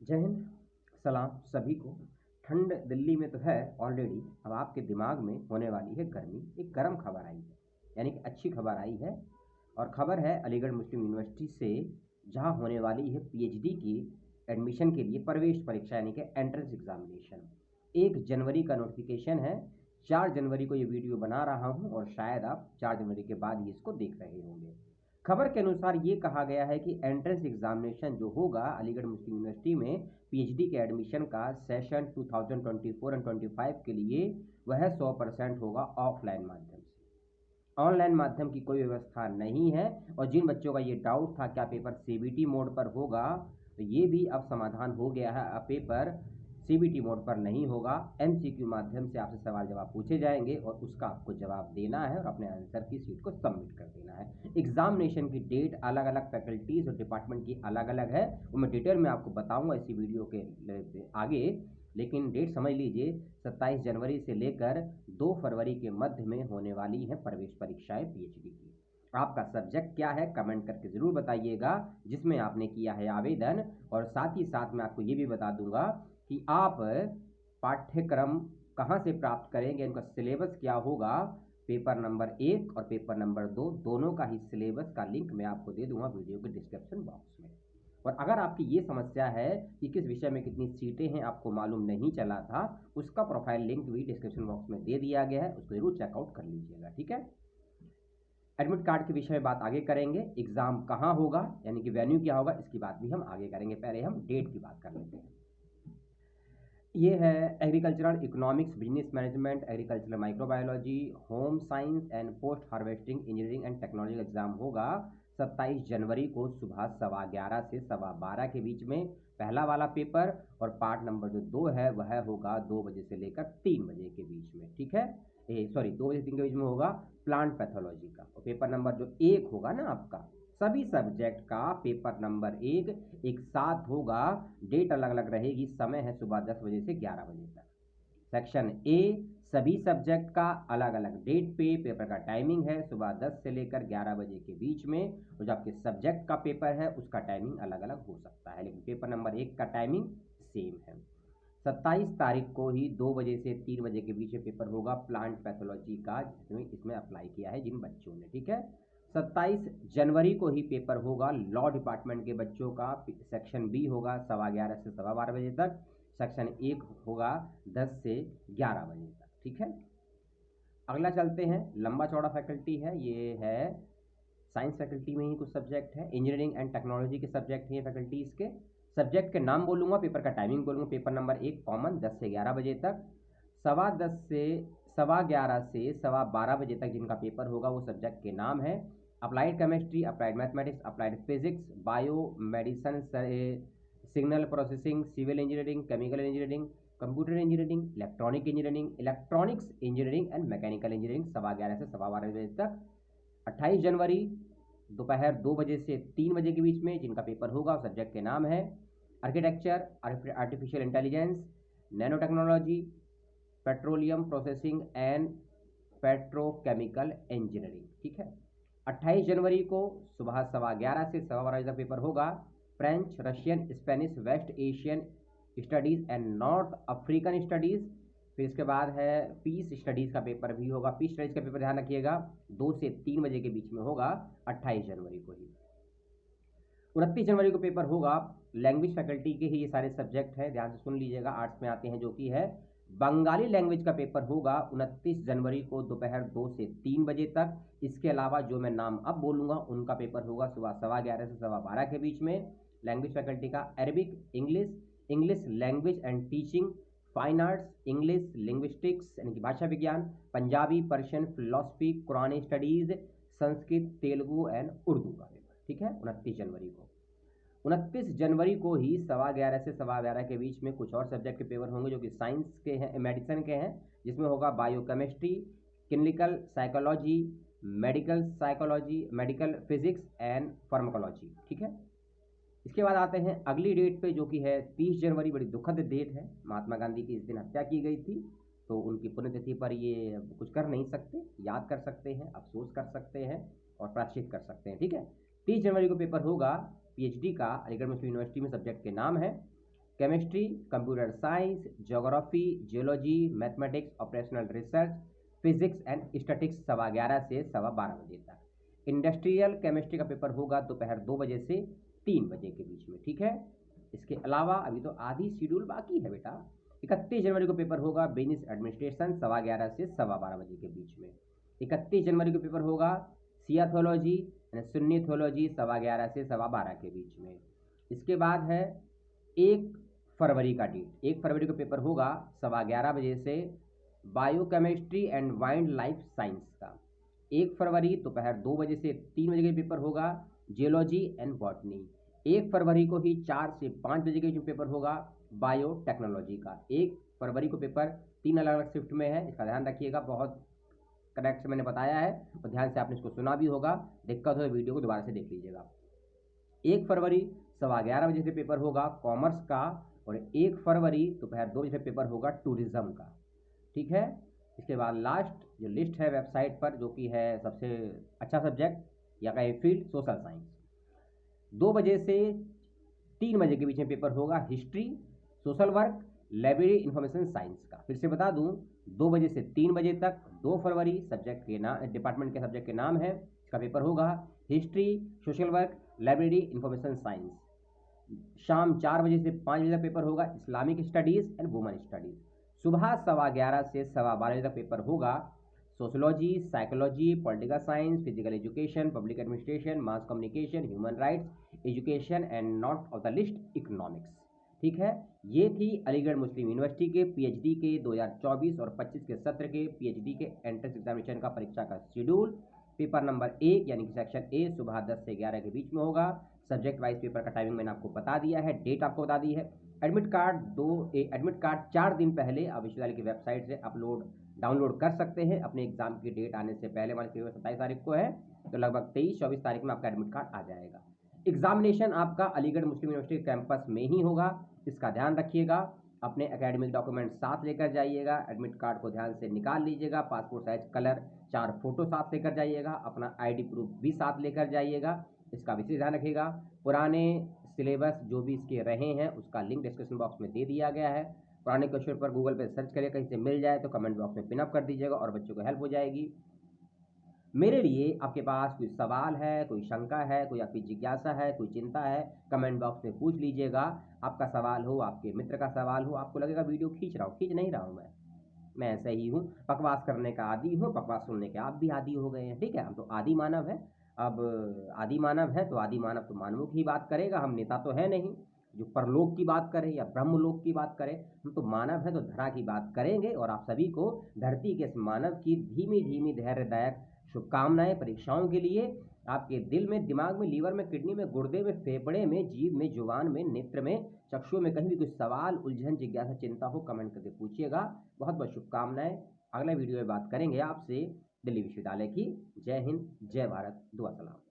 जय हिंद। सलाम सभी को। ठंड दिल्ली में तो है ऑलरेडी, अब आपके दिमाग में होने वाली है गर्मी। एक गर्म खबर आई है, यानी कि अच्छी खबर आई है, और खबर है अलीगढ़ मुस्लिम यूनिवर्सिटी से, जहां होने वाली है पीएचडी की एडमिशन के लिए प्रवेश परीक्षा, यानी कि एंट्रेंस एग्जामिनेशन। 1 जनवरी का नोटिफिकेशन है। 4 जनवरी को ये वीडियो बना रहा हूँ और शायद आप 4 जनवरी के बाद ही इसको देख रहे होंगे। खबर के अनुसार ये कहा गया है कि एंट्रेंस एग्जामिनेशन जो होगा अलीगढ़ मुस्लिम यूनिवर्सिटी में पीएचडी के एडमिशन का सेशन 2024 और 25 के लिए, वह 100% होगा ऑफलाइन माध्यम से। ऑनलाइन माध्यम की कोई व्यवस्था नहीं है। और जिन बच्चों का ये डाउट था क्या पेपर सीबीटी मोड पर होगा, तो ये भी अब समाधान हो गया है। अब पेपर सीबीटी मोड पर नहीं होगा, एमसीक्यू माध्यम से आपसे सवाल जवाब पूछे जाएंगे और उसका आपको जवाब देना है और अपने आंसर की सीट को सबमिट कर देना है। एग्जामिनेशन की डेट अलग अलग फैकल्टीज और डिपार्टमेंट की अलग अलग है, वो मैं डिटेल में आपको बताऊंगा इसी वीडियो के आगे। लेकिन डेट समझ लीजिए, 27 जनवरी से लेकर 2 फरवरी के मध्य में होने वाली है प्रवेश परीक्षाएं पीएचडी की। आपका सब्जेक्ट क्या है कमेंट करके ज़रूर बताइएगा जिसमें आपने किया है आवेदन। और साथ ही साथ मैं आपको ये भी बता दूंगा कि आप पाठ्यक्रम कहाँ से प्राप्त करेंगे, इनका सिलेबस क्या होगा। पेपर नंबर 1 और पेपर नंबर 2 दोनों का ही सिलेबस का लिंक मैं आपको दे दूंगा वीडियो के डिस्क्रिप्शन बॉक्स में। और अगर आपकी ये समस्या है कि किस विषय में कितनी सीटें हैं आपको मालूम नहीं चला था, उसका प्रोफाइल लिंक भी डिस्क्रिप्शन बॉक्स में दे दिया गया है, उसको जरूर चेकआउट कर लीजिएगा। ठीक है। एडमिट कार्ड के विषय में बात आगे करेंगे। एग्जाम कहाँ होगा, यानी कि वेन्यू क्या होगा, इसकी बात भी हम आगे करेंगे। पहले हम डेट की बात कर लेते हैं। ये है agricultural economics, business management, agricultural microbiology, home science and post harvesting engineering and technology का एग्जाम होगा 27 जनवरी को सुबह 11:15 से 12:15 के बीच में पहला वाला पेपर। और पार्ट नंबर जो 2 है वह होगा 2 बजे से लेकर 3 बजे के बीच में। ठीक है, 2 बजे से 3 के बीच में होगा प्लांट पैथोलॉजी का। और पेपर नंबर जो 1 होगा ना आपका, सभी सब्जेक्ट का पेपर नंबर 1 एक साथ होगा। डेट अलग अलग रहेगी, समय है सुबह 10 बजे से 11 बजे तक। सेक्शन ए सभी सब्जेक्ट का अलग अलग डेट पे पेपर का टाइमिंग है सुबह 10 से लेकर 11 बजे के बीच में। और जो आपके सब्जेक्ट का पेपर है उसका टाइमिंग अलग अलग हो सकता है, लेकिन पेपर नंबर 1 का टाइमिंग सेम है। 27 तारीख को ही 2 बजे से 3 बजे के बीच में पेपर होगा प्लांट पैथोलॉजी का, जिसमें इसमें अप्लाई किया है जिन बच्चों ने। ठीक है। 27 जनवरी को ही पेपर होगा लॉ डिपार्टमेंट के बच्चों का। सेक्शन बी होगा 11:15 से 12:15 बजे तक। सेक्शन 1 होगा 10 से 11 बजे तक। ठीक है। अगला चलते हैं, लंबा चौड़ा फैकल्टी है, ये है साइंस फैकल्टी में ही कुछ सब्जेक्ट है, इंजीनियरिंग एंड टेक्नोलॉजी के सब्जेक्ट हैं फैकल्टीज के। सब्जेक्ट के नाम बोलूंगा, पेपर का टाइमिंग बोलूंगा। पेपर नंबर 1 कॉमन 10 से 11 बजे तक। 10:15 से 11:15 से 12:15 बजे तक जिनका पेपर होगा वो सब्जेक्ट के नाम है applied chemistry, applied mathematics, applied physics, bio medicine, signal processing, civil engineering, chemical engineering, computer engineering, electronic engineering, electronics engineering and mechanical engineering. 11:15 से 12:15 बजे तक। 28 जनवरी दोपहर 2 बजे से 3 बजे के बीच में जिनका पेपर होगा सब्जेक्ट के नाम है architecture, artificial intelligence, nano technology, petroleum processing and petrochemical engineering. ठीक है। 28 जनवरी को सुबह 11:15 से 12:15 बजे तक पेपर होगा French, Russian, Spanish, West Asian studies and North African studies. फिर इसके बाद है पीस स्टडीज़ का पेपर भी होगा। पीस स्टडीज़ का पेपर ध्यान रखिएगा 2 से 3 बजे के बीच में होगा 28 जनवरी को ही। 29 जनवरी को पेपर होगा लैंग्वेज फैकल्टी के ही ये सारे सब्जेक्ट हैं, ध्यान से सुन लीजिएगा, आर्ट्स में आते हैं, जो कि है बंगाली लैंग्वेज का पेपर होगा 29 जनवरी को दोपहर 2 से 3 बजे तक। इसके अलावा जो मैं नाम अब बोलूँगा उनका पेपर होगा सुबह 11:15 से 12:15 के बीच में। लैंग्वेज फैकल्टी का Arabic, English, English language and teaching, fine arts, English linguistics यानी कि भाषा विज्ञान, Punjabi, Persian, philosophy, Qurani studies, Sanskrit, Telugu and Urdu का पेपर। ठीक है, 29 जनवरी को। 29 जनवरी को ही 11:15 से 12:15 के बीच में कुछ और सब्जेक्ट के पेपर होंगे जो कि साइंस के हैं, मेडिसिन के हैं, जिसमें होगा biochemistry, clinical psychology, medical psychology, medical physics and pharmacology. ठीक है। इसके बाद आते हैं अगली डेट पे जो कि है 30 जनवरी। बड़ी दुखद डेट है, महात्मा गांधी की इस दिन हत्या की गई थी, तो उनकी पुण्यतिथि पर ये कुछ कर नहीं सकते, याद कर सकते हैं, अफसोस कर सकते हैं और प्रायश्चित कर सकते हैं। ठीक है। 30 जनवरी को पेपर होगा पीएचडी का अलीगढ़ मुस्लिम यूनिवर्सिटी में। सब्जेक्ट के नाम है chemistry, computer science, geography, geology, mathematics, operational research, physics and statics 11:15 से 12:15 बजे तक। इंडस्ट्रियल केमिस्ट्री का पेपर होगा दोपहर 2 बजे से 3 बजे के बीच में, ठीक है। इसके अलावा अभी तो आधी शेड्यूल बाकी है बेटा। 31 जनवरी को पेपर होगा बिजनेस एडमिनिस्ट्रेशन 11:15 से 12:15 बजे के बीच में। 31 जनवरी को पेपर होगा शिया थियोलॉजी यानी सुन्नी थियोलॉजी 11:15 से 12:15 के बीच में। इसके बाद है 1 फरवरी का डेट। 1 फरवरी को पेपर होगा 11:15 बजे से biochemistry and wild life science का। 1 फरवरी दोपहर 2 बजे से 3 बजे का पेपर होगा जियोलॉजी एंड बॉटनी। 1 फरवरी को ही 4 से 5 बजे के बीच पेपर होगा बायोटेक्नोलॉजी का। 1 फरवरी को पेपर 3 अलग अलग शिफ्ट में है, इसका ध्यान रखिएगा। बहुत करेक्ट से मैंने बताया है और ध्यान से आपने इसको सुना भी होगा। दिक्कत हो तो वीडियो को दोबारा से देख लीजिएगा। 1 फरवरी 11:15 बजे से पेपर होगा कॉमर्स का और 1 फरवरी दोपहर 2 बजे से पेपर होगा टूरिज्म का, ठीक है। इसके बाद लास्ट जो लिस्ट है वेबसाइट पर, जो कि है सबसे अच्छा सब्जेक्ट या कहीं फील्ड सोशल साइंस। 2 बजे से 3 बजे के बीच में पेपर होगा history, social work, library information science का। फिर से बता दूं 2 बजे से 3 बजे तक 2 फरवरी सब्जेक्ट के नाम, डिपार्टमेंट के सब्जेक्ट के नाम है। इसका पेपर होगा history, social work, library information science. शाम 4 बजे से 5 बजे तक पेपर होगा Islamic studies and women studies. सुबह 11:15 से 12:15 बजे तक पेपर होगा sociology, psychology, political science, physical education, public administration, mass communication, human rights, education and not of the list economics, ठीक है। ये थी अलीगढ़ मुस्लिम यूनिवर्सिटी के पीएचडी के 2024 और 25 के सत्र के पीएचडी के एंट्रेंस एग्जामिनेशन का परीक्षा का शेड्यूल। पेपर नंबर 1 यानी कि सेक्शन ए सुबह 10 से 11 के बीच में होगा। सब्जेक्ट वाइज पेपर का टाइमिंग मैंने आपको बता दिया है, डेट आपको बता दी है। एडमिट कार्ड 4 दिन पहले आप विश्वविद्यालय की वेबसाइट से डाउनलोड कर सकते हैं। अपने एग्जाम की डेट आने से पहले, मान लीजिए 27 तारीख को है तो लगभग 23-24 तारीख में आपका एडमिट कार्ड आ जाएगा। एग्जामिनेशन आपका अलीगढ़ मुस्लिम यूनिवर्सिटी कैंपस में ही होगा, इसका ध्यान रखिएगा। अपने एकेडमिक डॉक्यूमेंट साथ लेकर जाइएगा, एडमिट कार्ड को ध्यान से निकाल लीजिएगा, पासपोर्ट साइज कलर 4 फोटो साथ लेकर जाइएगा, अपना आईडी प्रूफ भी साथ लेकर जाइएगा, इसका विशेष ध्यान रखिएगा। पुराने सिलेबस जो भी इसके रहे हैं उसका लिंक डिस्क्रिप्शन बॉक्स में दे दिया गया है। पुराने क्वेश्चन पर गूगल पे सर्च करिए, कहीं से मिल जाए तो कमेंट बॉक्स में पिनअप कर दीजिएगा और बच्चों को हेल्प हो जाएगी। मेरे लिए आपके पास कोई सवाल है, कोई शंका है, कोई आपकी जिज्ञासा है, कोई चिंता है, कमेंट बॉक्स में पूछ लीजिएगा। आपका सवाल हो, आपके मित्र का सवाल हो, आपको लगेगा वीडियो खींच रहा हूँ, खींच नहीं रहा हूँ मैं ऐसे ही हूँ, बकवास करने का आदी हूँ, बकवास सुनने के आप भी आदी हो गए हैं, ठीक है। हम तो आदि मानव है। अब आदि मानव है तो आदि मानव तो मानवों की बात करेगा, हम नेता तो है नहीं जो परलोक की बात करें या ब्रह्मलोक की बात करें। हम तो मानव है तो धरा की बात करेंगे और आप सभी को धरती के इस मानव की धीमी धीमी धैर्यदायक शुभकामनाएं परीक्षाओं के लिए। आपके दिल में, दिमाग में, लीवर में, किडनी में, गुर्दे में, फेफड़े में, जीभ में, जुबान में, नेत्र में, चक्षु में कहीं भी कुछ सवाल, उलझन, जिज्ञासा, चिंता हो कमेंट करके पूछिएगा। बहुत बहुत शुभकामनाएं। अगले वीडियो में बात करेंगे आपसे दिल्ली विश्वविद्यालय की। जय हिंद, जय भारत, दुआ सलाम।